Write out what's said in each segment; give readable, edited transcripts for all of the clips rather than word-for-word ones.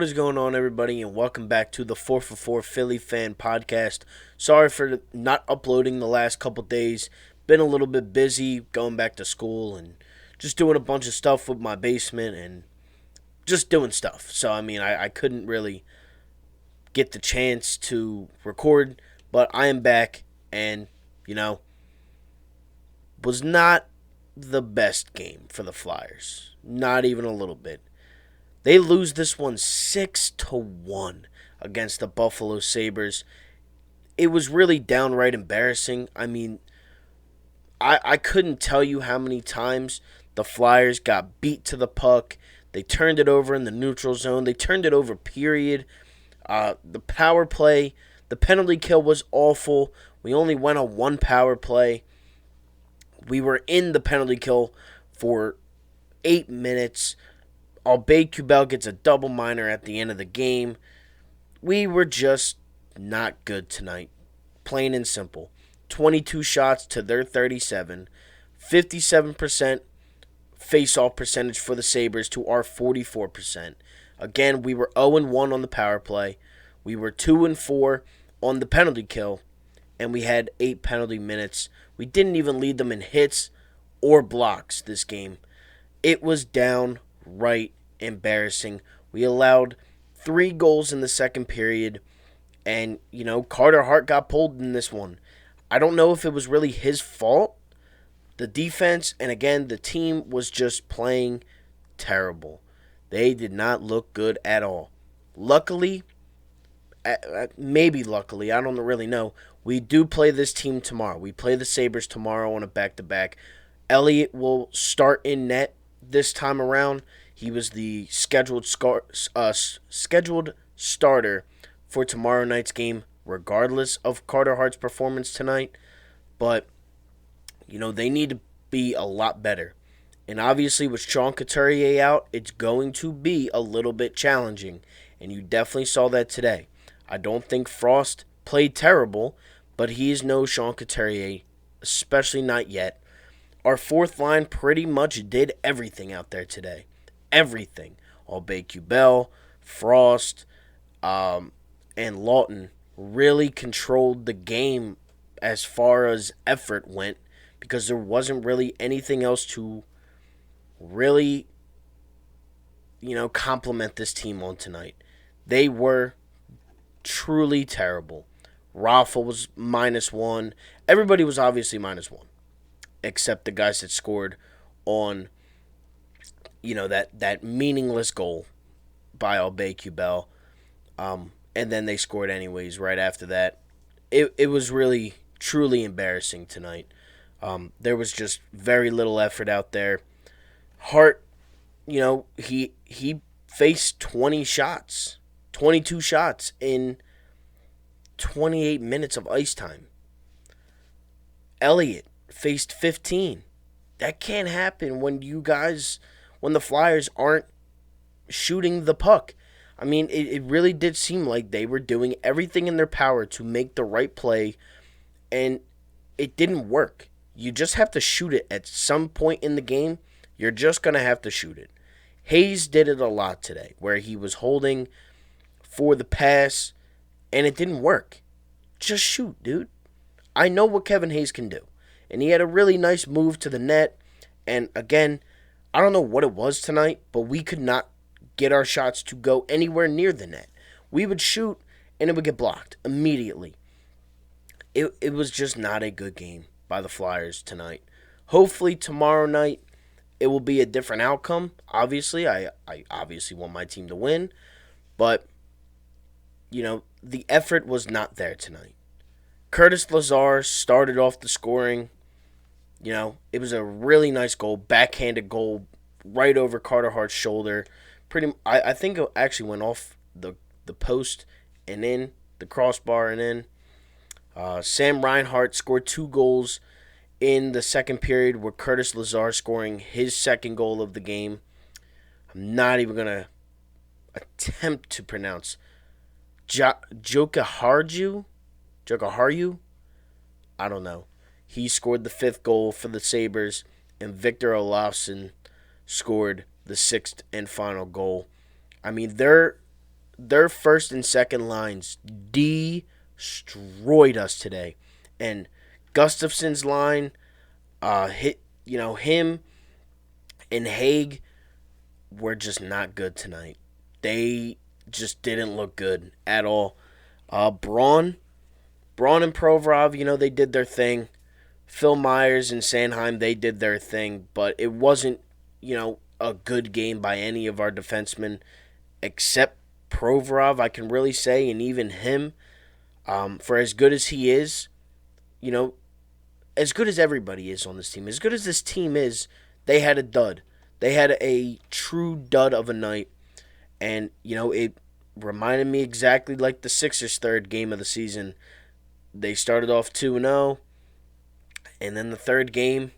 What is going on, everybody, and welcome back to the 4 for 4 Philly Fan Podcast. Sorry for not uploading the last couple days. Been a little bit busy going back to school and just doing a bunch of stuff with my basement and just doing stuff. So, I couldn't really get the chance to record, but I am back and, was not the best game for the Flyers. Not even a little bit. They lose this one 6-1 against the Buffalo Sabres. It was really downright embarrassing. I couldn't tell you how many times the Flyers got beat to the puck. They turned it over in the neutral zone. They turned it over, period. The power play, the penalty kill was awful. We only went on one power play. We were in the penalty kill for 8 minutes. FLYERS gets a double minor at the end of the game. We were just not good tonight. Plain and simple. 22 shots to their 37. 57% face-off percentage for the Sabres to our 44%. Again, we were 0-1 on the power play. We were 2-4 on the penalty kill. And we had 8 penalty minutes. We didn't even lead them in hits or blocks this game. It was downright embarrassing. We allowed 3 goals in the second period. And, Carter Hart got pulled in this one. I don't know if it was really his fault. The defense, and again, the team was just playing terrible. They did not look good at all. Luckily, maybe luckily, I don't really know, we do play this team tomorrow. We play the Sabres tomorrow on a back-to-back. Elliott will start in net this time around. He was the scheduled starter for tomorrow night's game, regardless of Carter Hart's performance tonight. But, they need to be a lot better. And obviously, with Sean Couturier out, it's going to be a little bit challenging. And you definitely saw that today. I don't think Frost played terrible, but he is no Sean Couturier, especially not yet. Our fourth line pretty much did everything out there today. Everything. FLYERS, Frost, and Lawton really controlled the game as far as effort went, because there wasn't really anything else to really, compliment this team on tonight. They were truly terrible. Raffle was -1. Everybody was obviously -1, except the guys that scored on, that meaningless goal by FLYERS. And then they scored anyways right after that. It was really, truly embarrassing tonight. There was just very little effort out there. Hart, he faced 22 shots in 28 minutes of ice time. Elliott faced 15. That can't happen when the Flyers aren't shooting the puck. It really did seem like they were doing everything in their power to make the right play, and it didn't work. You just have to shoot it at some point in the game. You're just going to have to shoot it. Hayes did it a lot today, where he was holding for the pass, and it didn't work. Just shoot, dude. I know what Kevin Hayes can do. And he had a really nice move to the net. And again, I don't know what it was tonight, but we could not get our shots to go anywhere near the net. We would shoot, and it would get blocked immediately. It was just not a good game by the Flyers tonight. Hopefully tomorrow night it will be a different outcome. Obviously, I obviously want my team to win. But, the effort was not there tonight. Curtis Lazar started off the scoring. It was a really nice goal, backhanded goal, right over Carter Hart's shoulder. I think it actually went off the post and in, the crossbar and in. Sam Reinhart scored 2 goals in the second period, with Curtis Lazar scoring his second goal of the game. I'm not even going to attempt to pronounce Jokaharju? I don't know. He scored the 5th goal for the Sabres, and Victor Olofsson scored the 6th and final goal. I mean, they're their first and second lines destroyed us today. And Gustafson's line hit, him and Haig were just not good tonight. They just didn't look good at all. Braun and Provorov, they did their thing. Phil Myers and Sanheim, they did their thing, but it wasn't, a good game by any of our defensemen except Provorov, I can really say, and even him, for as good as he is, you know, as good as everybody is on this team, as good as this team is, they had a dud. They had a true dud of a night, and, it reminded me exactly like the Sixers' third game of the season. They started off 2-0, and then the third game,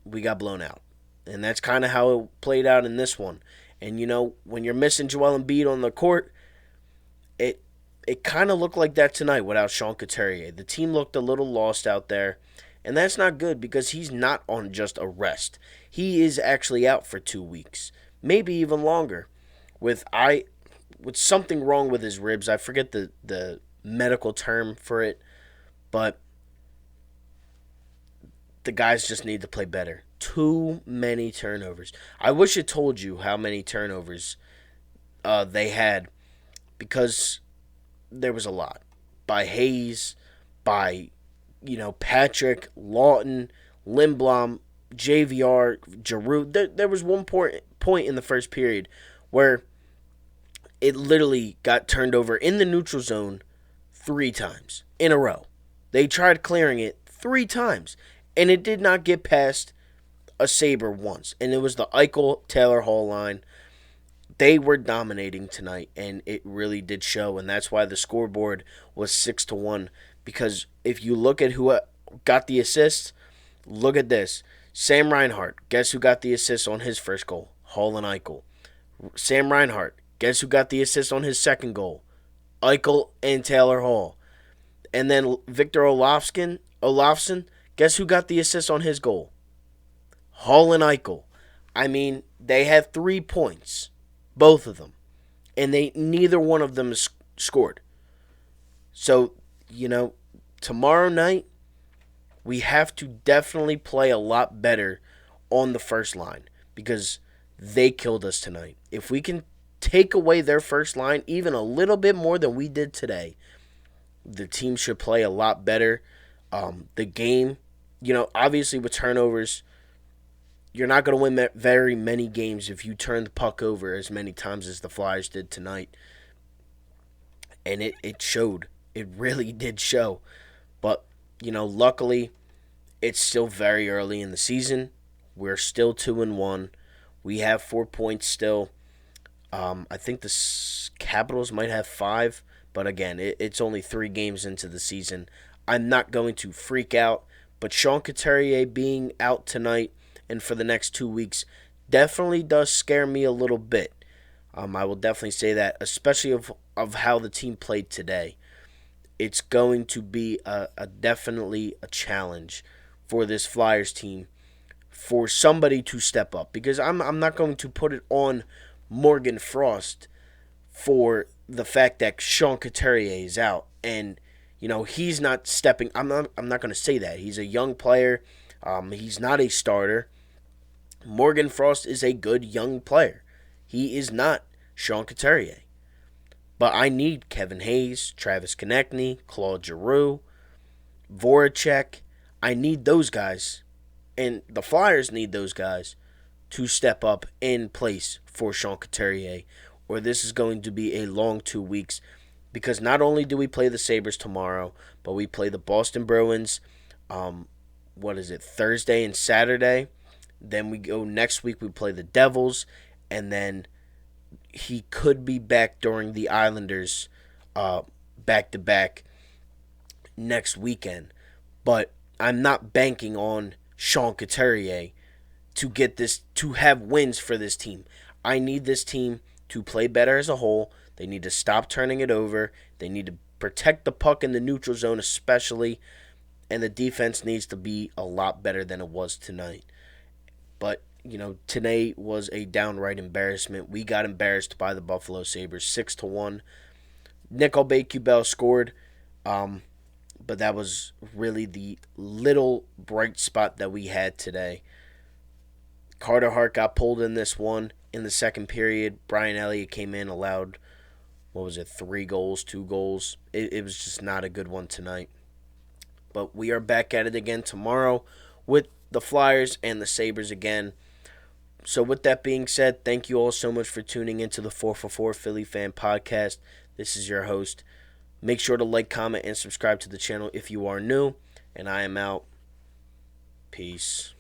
we got blown out. And that's kind of how it played out in this one. And, when you're missing Joel Embiid on the court, it kind of looked like that tonight without Sean Couturier. The team looked a little lost out there, and that's not good because he's not on just a rest. He is actually out for 2 weeks, maybe even longer, with something wrong with his ribs. I forget the medical term for it, but the guys just need to play better. Too many turnovers. I wish it told you how many turnovers they had, because there was a lot. By Hayes, by, Patrick, Lawton, Lindblom, JVR, Giroux. There was one point in the first period where it literally got turned over in the neutral zone 3 times in a row. They tried clearing it 3 times, and it did not get past a Sabre once. And it was the Eichel-Taylor Hall line. They were dominating tonight, and it really did show, and that's why the scoreboard was 6-1. Because if you look at who got the assists, look at this. Sam Reinhart, guess who got the assist on his first goal? Hall and Eichel. Sam Reinhart, guess who got the assist on his second goal? Eichel and Taylor Hall. And then Victor Olofsson, guess who got the assist on his goal? Hall and Eichel. I mean, they had 3 points, both of them, and neither one of them scored. So, tomorrow night, we have to definitely play a lot better on the first line because they killed us tonight. If we can take away their first line even a little bit more than we did today, the team should play a lot better. The game, obviously with turnovers, you're not going to win very many games if you turn the puck over as many times as the Flyers did tonight. And it showed. It really did show. But, luckily, it's still very early in the season. We're still 2-1. We have 4 points still. I think the Capitals might have 5. But again, it's only 3 games into the season. I'm not going to freak out. But Sean Couturier being out tonight and for the next 2 weeks definitely does scare me a little bit. I will definitely say that, especially of how the team played today. It's going to be definitely a challenge for this Flyers team for somebody to step up, because I'm not going to put it on Morgan Frost for the fact that Sean Couturier is out and he's not stepping. I'm not going to say that. He's a young player. He's not a starter. Morgan Frost is a good young player. He is not Sean Couturier. But I need Kevin Hayes, Travis Konechny, Claude Giroux, Voracek. I need those guys, and the Flyers need those guys to step up in place for Sean Couturier, or this is going to be a long 2 weeks, because not only do we play the Sabres tomorrow, but we play the Boston Bruins, Thursday and Saturday. Then we go next week, we play the Devils, and then he could be back during the Islanders back-to-back next weekend. But I'm not banking on Sean Couturier to have wins for this team. I need this team to play better as a whole. They need to stop turning it over. They need to protect the puck in the neutral zone especially. And the defense needs to be a lot better than it was tonight. But today was a downright embarrassment. We got embarrassed by the Buffalo Sabres 6-1. Nickel Bell scored, but that was really the little bright spot that we had today. Carter Hart got pulled in this one in the second period. Brian Elliott came in, allowed, 3 goals, 2 goals. It was just not a good one tonight. But we are back at it again tomorrow with the Flyers and the Sabres again. So with that being said, thank you all so much for tuning into the 4for4 Philly Fan Podcast. This is your host. Make sure to like, comment, and subscribe to the channel if you are new. And I am out. Peace.